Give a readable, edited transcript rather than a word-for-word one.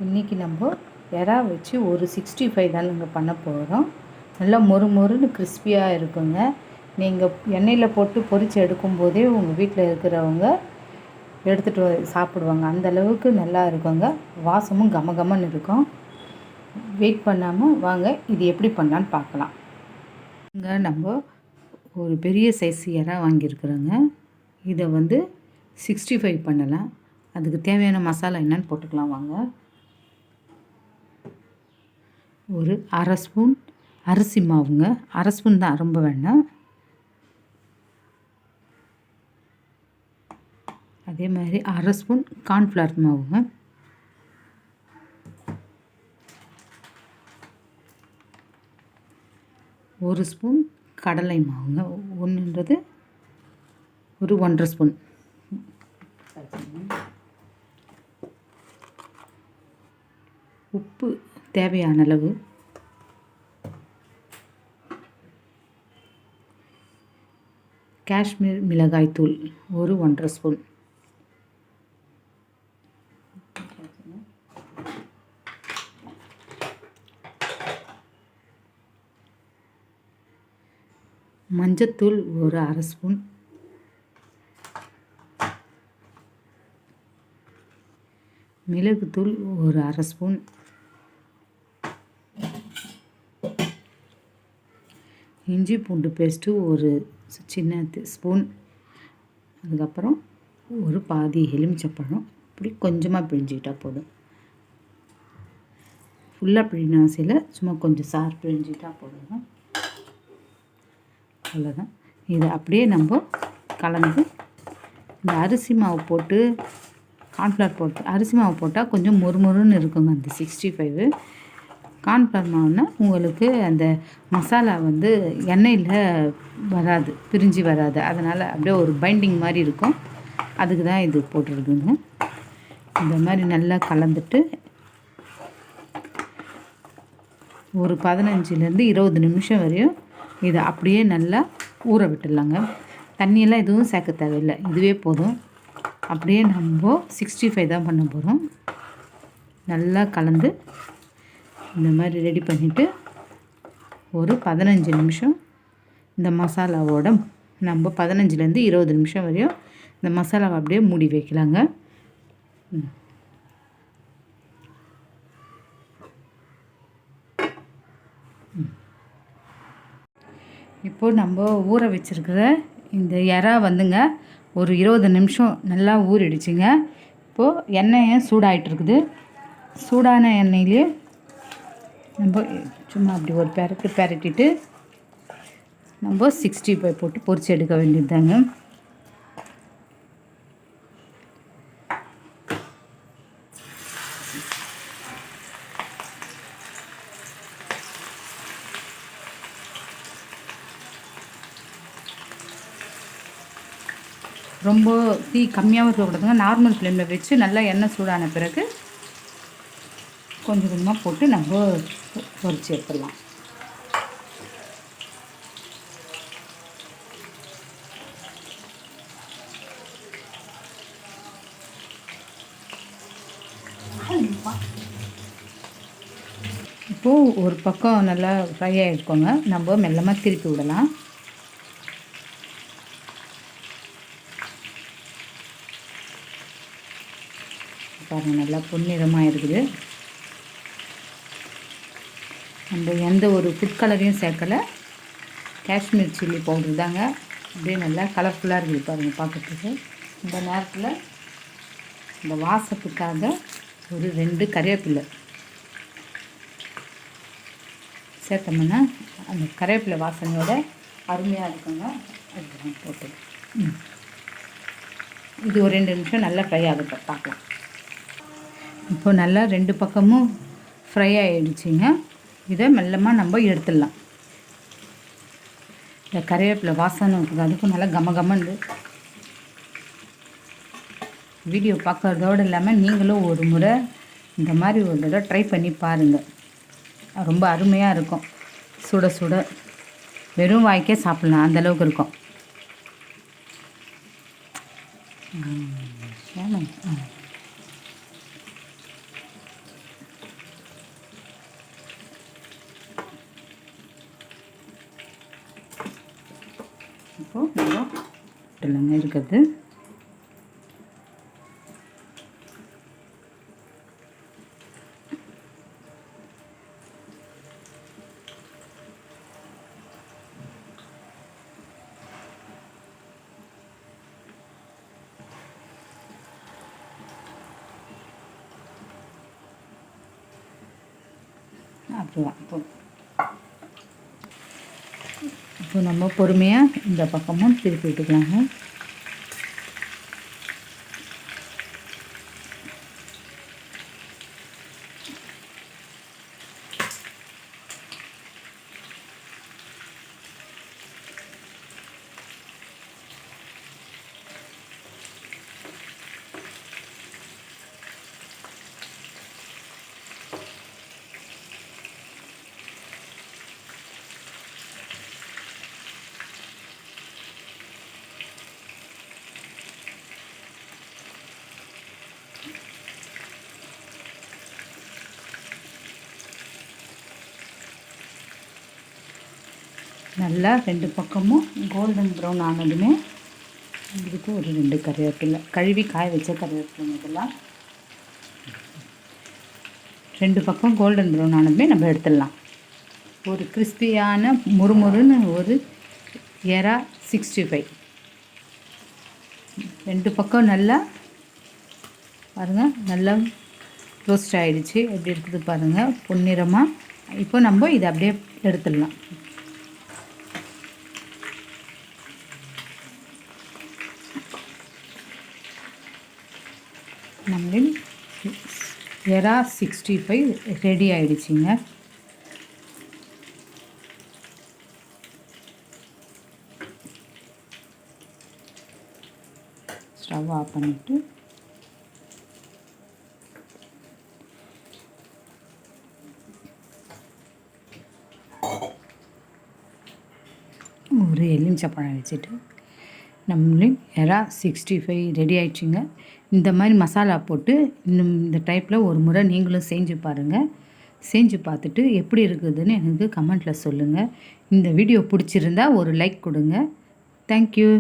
இன்றைக்கி நம்ம எறா வச்சு ஒரு 65 தானுங்க பண்ண போகிறோம். நல்லா மொறு மொறுன்னு கிறிஸ்பியாக இருக்குங்க. நீங்கள் எண்ணெயில் போட்டு பொரித்து எடுக்கும்போதே உங்கள் வீட்டில் இருக்கிறவங்க எடுத்துகிட்டு சாப்பிடுவாங்க. அந்தளவுக்கு நல்லா இருக்குங்க. வாசமும் கமகமன்னு இருக்கும். வெயிட் பண்ணாமல் வாங்க இது எப்படி பண்ணலான்னு பார்க்கலாம். இங்கே நம்ம ஒரு பெரிய சைஸ் எறா வாங்கியிருக்கிறோங்க. இதை 65 பண்ணலாம். அதுக்கு தேவையான மசாலா என்னன்னு போட்டுக்கலாம் வாங்க. ஒரு அரை ஸ்பூன் அரிசி மாவுங்க. அரை ஸ்பூன் தான், ரொம்ப வேண்டாம். அதே மாதிரி அரை ஸ்பூன் கார்ன்ஃப்ளவர் மாவுங்க. ஒரு ஸ்பூன் கடலை மாவுங்க. ஒன்றுன்றது ஒரு 1.5 ஸ்பூன். உப்பு தேவையான அளவு. காஷ்மீர் மிளகாய் தூள் ஒரு 1.5 ஸ்பூன். மஞ்சத்தூள் ஒரு அரை ஸ்பூன். மிளகுத்தூள் ஒரு அரை ஸ்பூன். இஞ்சி பூண்டு பேஸ்ட்டு ஒரு சின்ன ஸ்பூன். அதுக்கப்புறம் ஒரு பாதி எலுமிச்சப்பழம். இப்படி கொஞ்சமாக பிழிஞ்சிக்கிட்டால் போதும். ஃபுல்லாக பிழின அவசியம், சும்மா கொஞ்சம் சாறு பிழிஞ்சிக்கிட்டால் போதுங்க. அவ்வளோதான். இதை அப்படியே நம்ம கலந்து இந்த அரிசி மாவு போட்டு கார்ன்ஃப்ளவர் போட்டு அரிசி மாவு போட்டால் கொஞ்சம் மொறுமொறுன்னு இருக்குங்க அந்த 65. கார்ன்ஃப்ளவர் மாவுன்னா உங்களுக்கு அந்த மசாலா எண்ணெயில் வராது, பிரிஞ்சு வராது. அதனால் அப்படியே ஒரு பைண்டிங் மாதிரி இருக்கும். அதுக்கு தான் இது போட்டுருக்குங்க. இந்த மாதிரி நல்லா கலந்துட்டு ஒரு 15லேருந்து 20 நிமிஷம் வரையும் இதை அப்படியே நல்லா ஊற விட்டுடலாங்க. தண்ணியெல்லாம் எதுவும் சேர்க்க தேவையில்லை, இதுவே போதும். அப்படியே நம்ம 65 தான் பண்ண போகிறோம். நல்லா கலந்து இந்த மாதிரி ரெடி பண்ணிவிட்டு ஒரு 15 நிமிஷம் இந்த மசாலாவோட நம்ம 15லேருந்து 20 நிமிஷம் வரையும் இந்த மசாலாவை அப்படியே மூடி வைக்கலாங்க. இப்போது நம்ம ஊற வச்சுருக்கிற இந்த எறா ஒரு 20 நிமிஷம் நல்லா ஊறிடுச்சுங்க. இப்போது எண்ணெயும் சூடாகிட்டு இருக்குது. சூடான எண்ணெயிலே நம்ம சும்மா அப்படி ஒரு பெரட்டிட்டு நம்ம 65 போட்டு பொரித்து எடுக்க வேண்டியது தாங்க. ரொம்ப தீ கம்மியாகவும் இருக்கக்கூடாதுங்க. நார்மல் ஃப்ளேமில் வச்சு நல்லா எண்ணெய் சூடான பிறகு கொஞ்சம் கொஞ்சமாக போட்டு நம்ம பொரித்து எடுத்துடலாம். இப்போது ஒரு பக்கம் நல்லா ஃப்ரை ஆகிருக்கோங்க. நம்ம மெல்லமாக திருப்பி விடலாம். பாருங்கள், நல்லா பொன்னிறமாக இருக்குது. நம்ம எந்த ஒரு ஃபுட் கலரையும் சேர்க்கலை. காஷ்மீர் சில்லி பவுடர் தாங்க. அப்படியே நல்லா கலர்ஃபுல்லாக இருக்குது பாருங்கள் பார்க்குறதுக்கு. இந்த நேரத்தில் இந்த வாசத்துக்காக ஒரு 2 கறிவேப்பிலை சேர்த்தோம்னா அந்த கறிவேப்பிலை வாசனையோட அருமையாக இருக்குங்க. அதுதான் போட்டு இது ஒரு 2 நிமிஷம் நல்லா ஃப்ரை ஆகட்டும், பார்க்கலாம். இப்போ நல்லா 2 பக்கமும் ஃப்ரை ஆகிடுச்சிங்க. இதை மெல்லமாக நம்ம எடுத்துடலாம். இந்த கறிவேப்பிலை வாசனை இருக்குது, அதுக்கும் நல்லா கமகமன்னு. வீடியோ பார்க்குறதோடு இல்லாமல் நீங்களும் ஒரு முறை இந்த மாதிரி ஒரு தடவை ட்ரை பண்ணி பாருங்கள். ரொம்ப அருமையாக இருக்கும். சுட சுட வெறும் வாய்க்கே சாப்பிட்லாம், அந்தளவுக்கு இருக்கும். இப்போது நம்ம இல்லைங்க இருக்குது. அப்படிதான் இப்போ நம்ம பொறுமையாக இந்த பக்கமும் திருப்பி விட்டுக்கலாங்க. நல்லா 2 பக்கமும் கோல்டன் ப்ரௌன் ஆனதுமே இதுக்கு ஒரு 2 கருவேப்பிலை, கழுவி காய வச்ச கருவேப்பிலை, இதெல்லாம் 2 பக்கம் கோல்டன் ப்ரௌன் ஆனதுமே நம்ம எடுத்துடலாம். ஒரு கிறிஸ்பியான முறுமுறுன்னு ஒரு எறா 65 2 பக்கம் நல்லா பாருங்கள், நல்லா ரோஸ்ட் ஆகிடுச்சு. எப்படி இருக்குது பாருங்கள், பொன்னிறமாக. இப்போ நம்ம இதை அப்படியே எடுத்துடலாம். நம்மளின் எறா 65 ரெடி ஆகிடுச்சிங்க. ஸ்டவ் ஆஃப் பண்ணிவிட்டு ஒரு எலுமிச்சப்பழம் வச்சுட்டு நம்மளும் எறா 65 ரெடி ஆகிடுச்சிங்க. இந்த மாதிரி மசாலா போட்டு இந்த டைப்பில் ஒரு முறை நீங்களும் செஞ்சு பாருங்கள். செஞ்சு பார்த்துட்டு எப்படி இருக்குதுன்னு எனக்கு கமெண்ட்டில் சொல்லுங்கள். இந்த வீடியோ பிடிச்சிருந்தா ஒரு லைக் கொடுங்க. தேங்க்யூ.